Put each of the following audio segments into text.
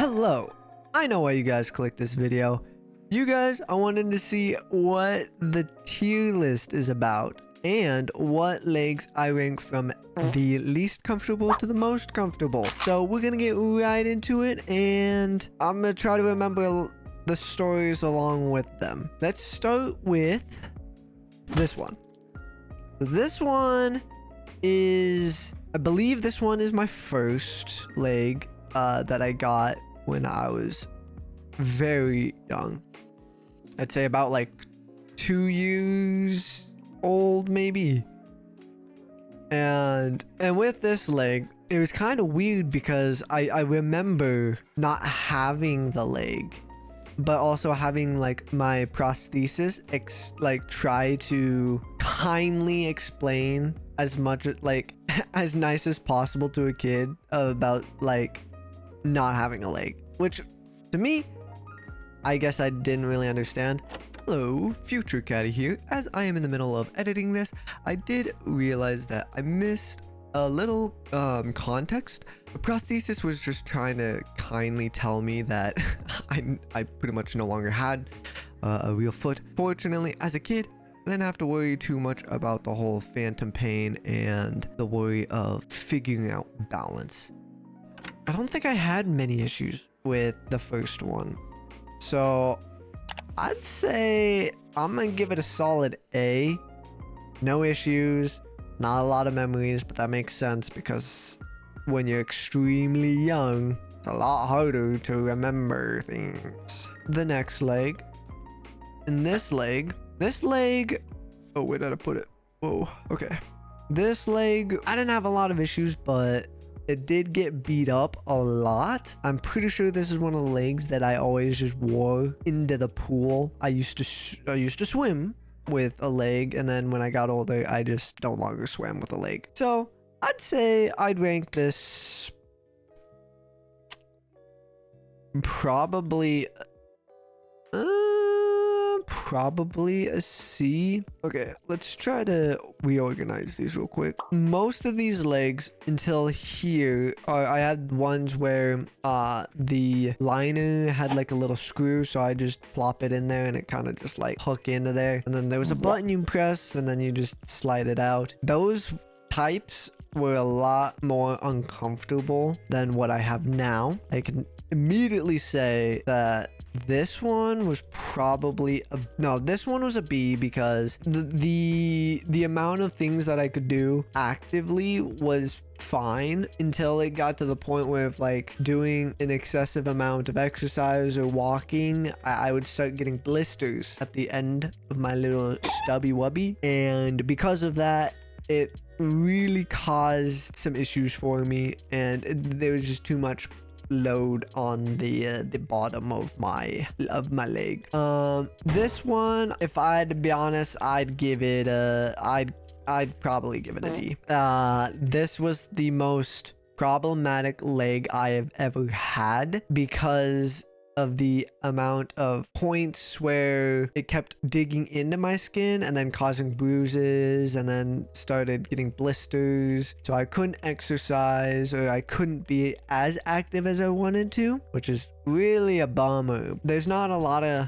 Hello, I know why you guys clicked this video. You guys are wanting to see what the tier list is about and what legs I rank from the least comfortable to the most comfortable. So we're gonna get right into it, and I'm gonna try to remember the stories along with them. Let's start with this one. This one is, I believe this one is my first leg that I got when I was very young. I'd say about like 2 years old maybe. And with this leg, it was kind of weird because I remember not having the leg, but also having like my prosthesis try to kindly explain as much like as nice as possible to a kid about like not having a leg, which to me, I guess I didn't really understand. Hello, Future Caddy here. As I am in the middle of editing this, I did realize that I missed a little context. The prosthesis was just trying to kindly tell me that I pretty much no longer had a real foot. Fortunately, as a kid, I didn't have to worry too much about the whole phantom pain and the worry of figuring out balance. I don't think I had many issues with the first one. So I'd say I'm gonna give it a solid A. No issues, not a lot of memories, but that makes sense because when you're extremely young, it's a lot harder to remember things. The next leg. And this leg, oh, where did I put it? Whoa, okay. This leg, I didn't have a lot of issues, but it did get beat up a lot. I'm pretty sure this is one of the legs that I always just wore into the pool. I used to swim with a leg, and then when I got older, I just no longer swam with a leg. So I'd say I'd rank this probably a C. Okay, let's try to reorganize these real quick. Most of these legs until here, I had ones where the liner had like a little screw, so I just plop it in there and it kind of just like hook into there. And then there was a button you press and then you just slide it out. Those types were a lot more uncomfortable than what I have now. I can immediately say that this one was probably this one was a B because the amount of things that I could do actively was fine until it got to the point where if like doing an excessive amount of exercise or walking, I would start getting blisters at the end of my little stubby wubby, and because of that, it really caused some issues for me, and there was just too much load on the bottom of my leg. This one, if I had to be honest, I'd give it I'd probably give it a D. This was the most problematic leg I have ever had because of the amount of points where it kept digging into my skin and then causing bruises and then started getting blisters. So I couldn't exercise, or I couldn't be as active as I wanted to, which is really a bummer. There's not a lot of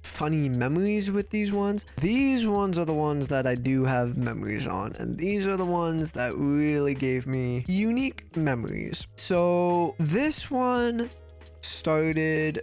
funny memories with these ones. These ones are the ones that I do have memories on, and these are the ones that really gave me unique memories. So this one started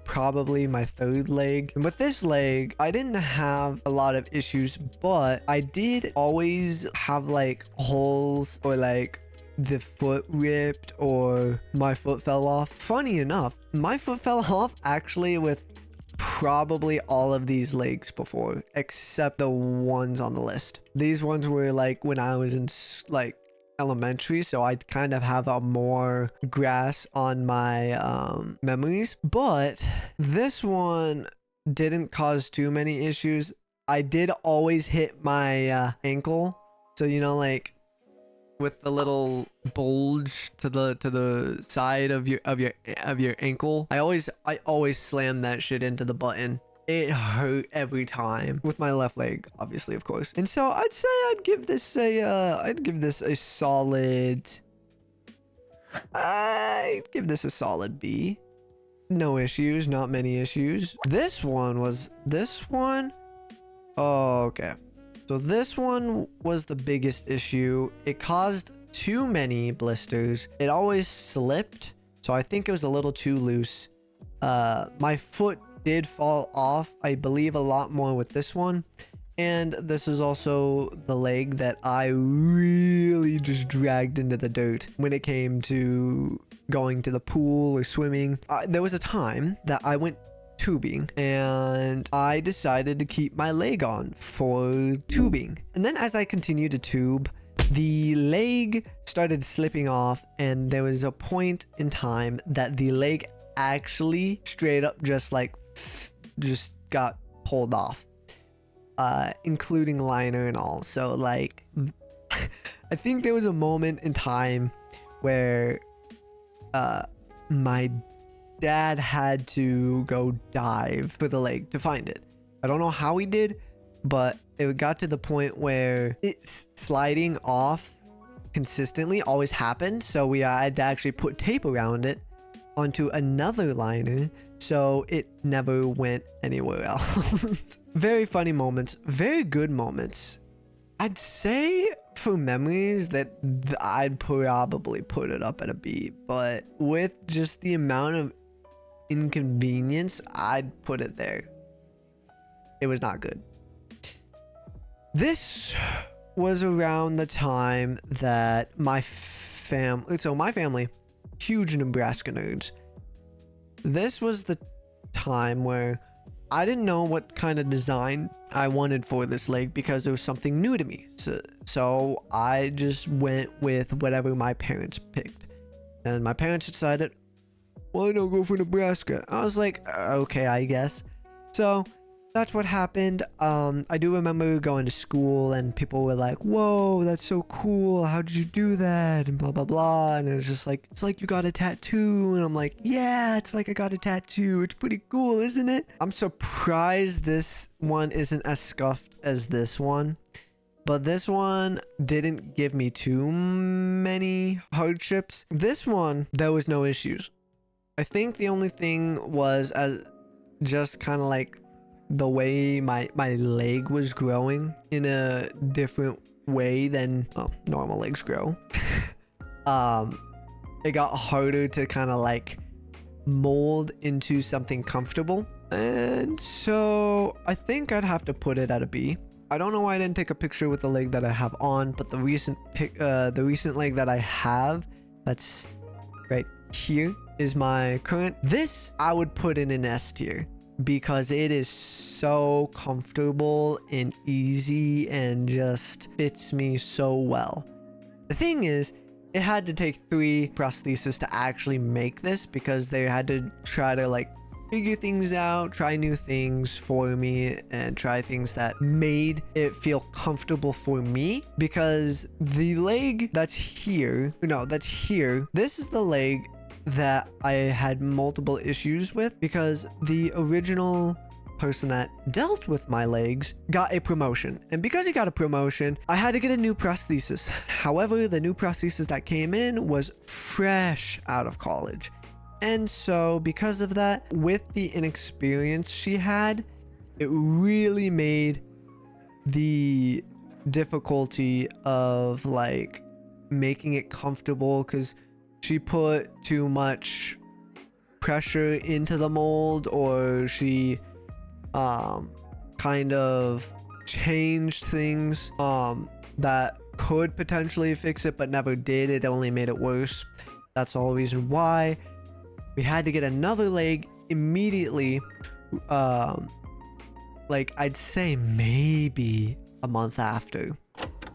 probably my third leg, and with this leg I didn't have a lot of issues, but I did always have like holes, or like the foot ripped, or my foot fell off. Funny enough, my foot fell off actually with probably all of these legs before, except the ones on the list. These ones were like when I was in like elementary, so I kind of have a more grasp on my memories, but this one didn't cause too many issues. I did always hit my ankle, so you know, like with the little bulge to the side of your ankle, I always slam that shit into the button. It hurt every time with my left leg, obviously, of course. And so I'd say I'd give this a solid I give this a solid B. No issues, not many issues. This one. Oh, okay. So this one was the biggest issue. It caused too many blisters. It always slipped. So I think it was a little too loose. My foot did fall off, I believe, a lot more with this one. And this is also the leg that I really just dragged into the dirt when it came to going to the pool or swimming. There was a time that I went tubing and I decided to keep my leg on for tubing. And then as I continued to tube, the leg started slipping off, and there was a point in time that the leg actually straight up just got pulled off. Including liner and all. So like I think there was a moment in time where my dad had to go dive for the leg to find it. I don't know how he did, but it got to the point where it's sliding off consistently always happened. So we had to actually put tape around it onto another liner, so it never went anywhere else. Very funny moments, very good moments. I'd say for memories that I'd probably put it up at a B, but with just the amount of inconvenience, I'd put it there. It was not good. This was around the time that my family, huge Nebraska nerds. This was the time where I didn't know what kind of design I wanted for this leg because it was something new to me. So I just went with whatever my parents picked. And my parents decided, why not go for Nebraska? I was like, okay, I guess. So that's what happened. I do remember going to school and people were like, whoa, that's so cool. How did you do that? And blah, blah, blah. And it was just like, it's like you got a tattoo. And I'm like, yeah, it's like I got a tattoo. It's pretty cool, isn't it? I'm surprised this one isn't as scuffed as this one. But this one didn't give me too many hardships. This one, there was no issues. I think the only thing was just kind of like the way my leg was growing in a different way than normal legs grow. It got harder to kind of like mold into something comfortable, and so I think I'd have to put it at a B. I don't know why I didn't take a picture with the leg that I have on, but the recent leg that I have, that's right here, is my current. This I would put in an S tier, because it is so comfortable and easy and just fits me so well. The thing is, it had to take 3 prostheses to actually make this, because they had to try to like figure things out, try new things for me, and try things that made it feel comfortable for me. Because the leg that's here, this is the leg that I had multiple issues with, because the original person that dealt with my legs got a promotion, and because he got a promotion, I had to get a new prosthesis. However, the new prosthesis that came in was fresh out of college, and so because of that, with the inexperience she had, it really made the difficulty of like making it comfortable, because she put too much pressure into the mold, or she kind of changed things that could potentially fix it but never did. It only made it worse. That's the whole reason why we had to get another leg immediately. Like I'd say maybe a month after.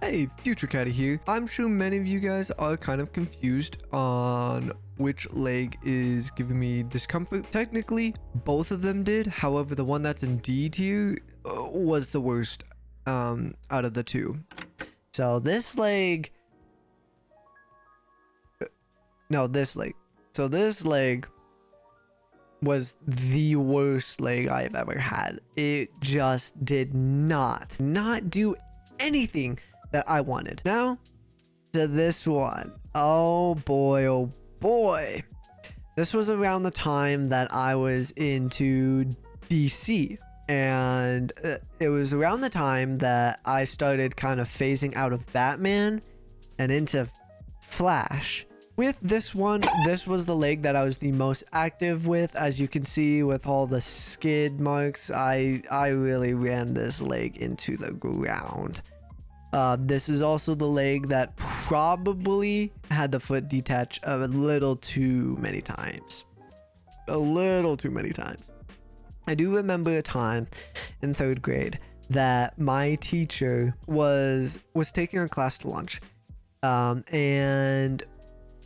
Hey, Future Caddy here. I'm sure many of you guys are kind of confused on which leg is giving me discomfort. Technically, both of them did. However, the one that's in D tier was the worst out of the two. So this leg... No, this leg. So this leg was the worst leg I've ever had. It just did not do anything that I wanted. Now to this one. Oh boy, oh boy. This was around the time that I was into DC. And it was around the time that I started kind of phasing out of Batman and into Flash. With this one, this was the leg that I was the most active with. As you can see with all the skid marks, I really ran this leg into the ground. This is also the leg that probably had the foot detach a little too many times. A little too many times. I do remember a time in 3rd grade that my teacher was taking our class to lunch. And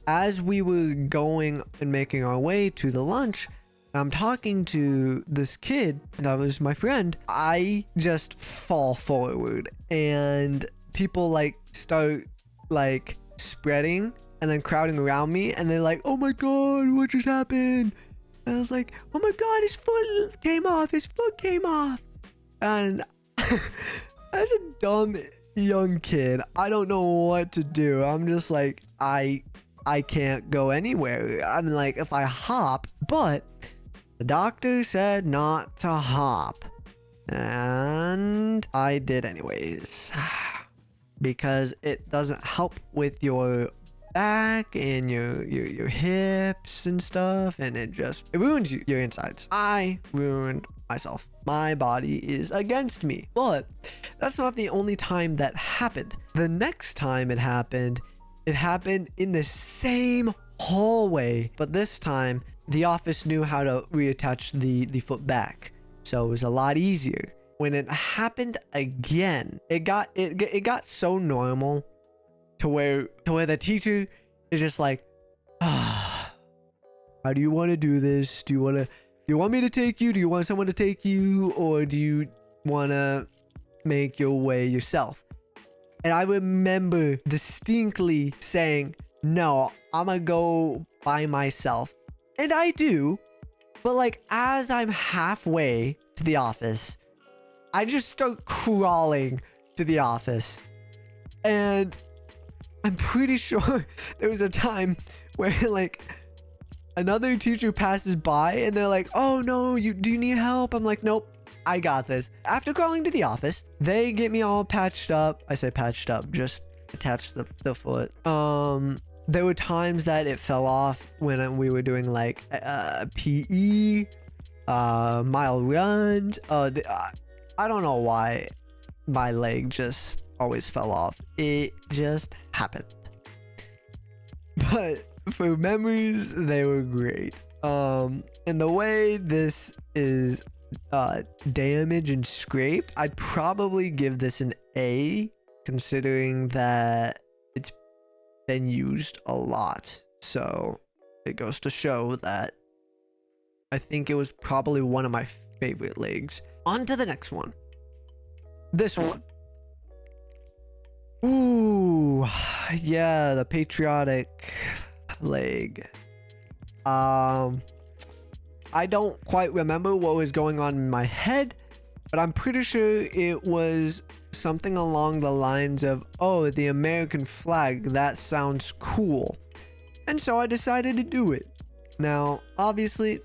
as we were going and making our way to the lunch, I'm talking to this kid that was my friend. I just fall forward and people like start like spreading and then crowding around me, and they're like, oh my god, what just happened? And I was like, oh my god, his foot came off. And as a dumb young kid, I don't know what to do. I'm just like, I can't go anywhere. I'm like, if I hop, but the doctor said not to hop. And I did anyways. Because it doesn't help with your back and your hips and stuff, and it ruins your insides. I ruined myself. My body is against me. But that's not the only time that happened. The next time it happened in the same hallway, but this time the office knew how to reattach the foot back, so it was a lot easier. When it happened again, it got so normal to where the teacher is just like, how do you want to do this? Do you want me to take you? Do you want someone to take you? Or do you want to make your way yourself? And I remember distinctly saying, no, I'm gonna go by myself. And I do. But like, as I'm halfway to the office, I just start crawling to the office. And I'm pretty sure there was a time where like another teacher passes by and they're like, oh no, do you need help? I'm like, nope, I got this. After crawling to the office, they get me all patched up. I say patched up, just attach the foot. There were times that it fell off when we were doing like PE, mile runs. I don't know why my leg just always fell off. It just happened. But for memories, they were great. And the way this is damaged and scraped, I'd probably give this an A, considering that it's been used a lot. So it goes to show that I think it was probably one of my favorite legs. On to the next one. This one. Ooh, yeah, the patriotic leg. I don't quite remember what was going on in my head, but I'm pretty sure it was something along the lines of, oh, the American flag, that sounds cool. And so I decided to do it. Now, obviously,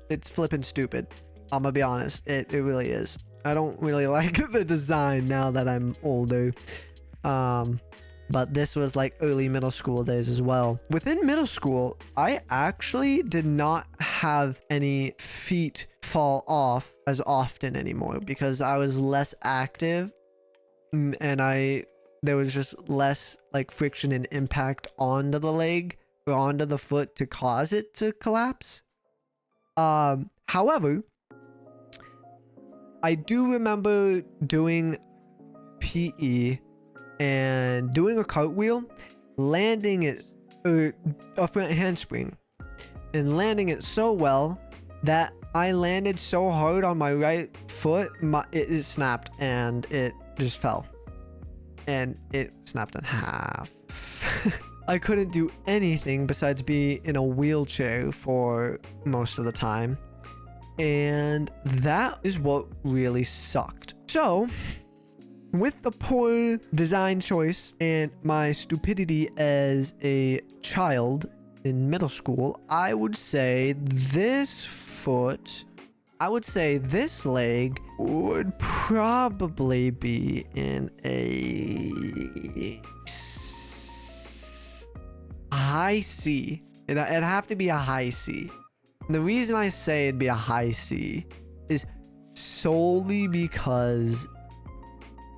it's flippin' stupid. I'm gonna be honest, it really is. I don't really like the design now that I'm older. But this was like early middle school days as well. Within middle school, I actually did not have any feet fall off as often anymore because I was less active and there was just less like friction and impact onto the leg or onto the foot to cause it to collapse. However, I do remember doing PE and doing a cartwheel, landing it, a front handspring, and landing it so well that I landed so hard on my right foot, it snapped and it just fell. And it snapped in half. I couldn't do anything besides be in a wheelchair for most of the time. And that is what really sucked. So, with the poor design choice and my stupidity as a child in middle school, I would say this foot, I would say this leg would probably be in a high C. It'd have to be a high C. And the reason I say it'd be a high C is solely because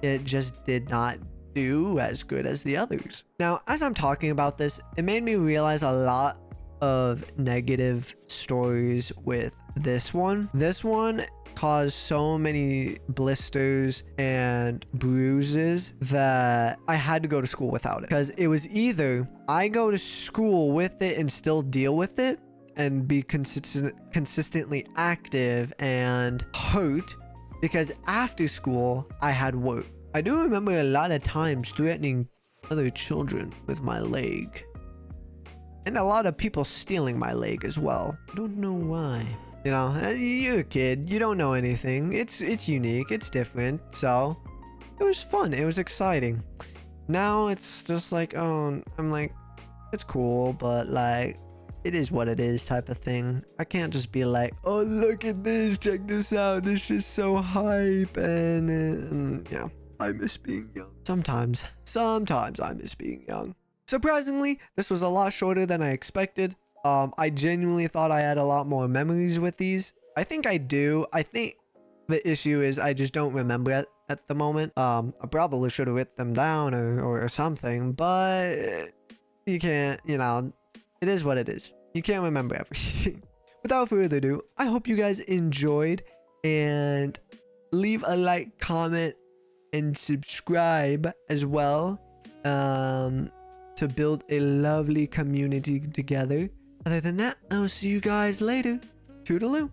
it just did not do as good as the others. Now, as I'm talking about this, it made me realize a lot of negative stories with this one. This one caused so many blisters and bruises that I had to go to school without it, because it was either I go to school with it and still deal with it and be consistently active and hurt, because after school I had work. I do remember a lot of times threatening other children with my leg, and a lot of people stealing my leg as well. I don't know why. You know, you're a kid, you don't know anything. It's unique, it's different. So it was fun, it was exciting. Now it's just like, oh, I'm like, it's cool, but like, it is what it is type of thing. I can't just be like, oh, look at this, check this out, this is so hype. And yeah, I miss being young. Sometimes I miss being young. Surprisingly, this was a lot shorter than I expected. I genuinely thought I had a lot more memories with these. I think I do. I think the issue is I just don't remember at the moment. I probably should have written them down or something, but you can't, you know, it is what it is. You can't remember everything. Without further ado, I hope you guys enjoyed, and leave a like, comment, and subscribe as well, to build a lovely community together. Other than that, I will see you guys later. Toodaloo.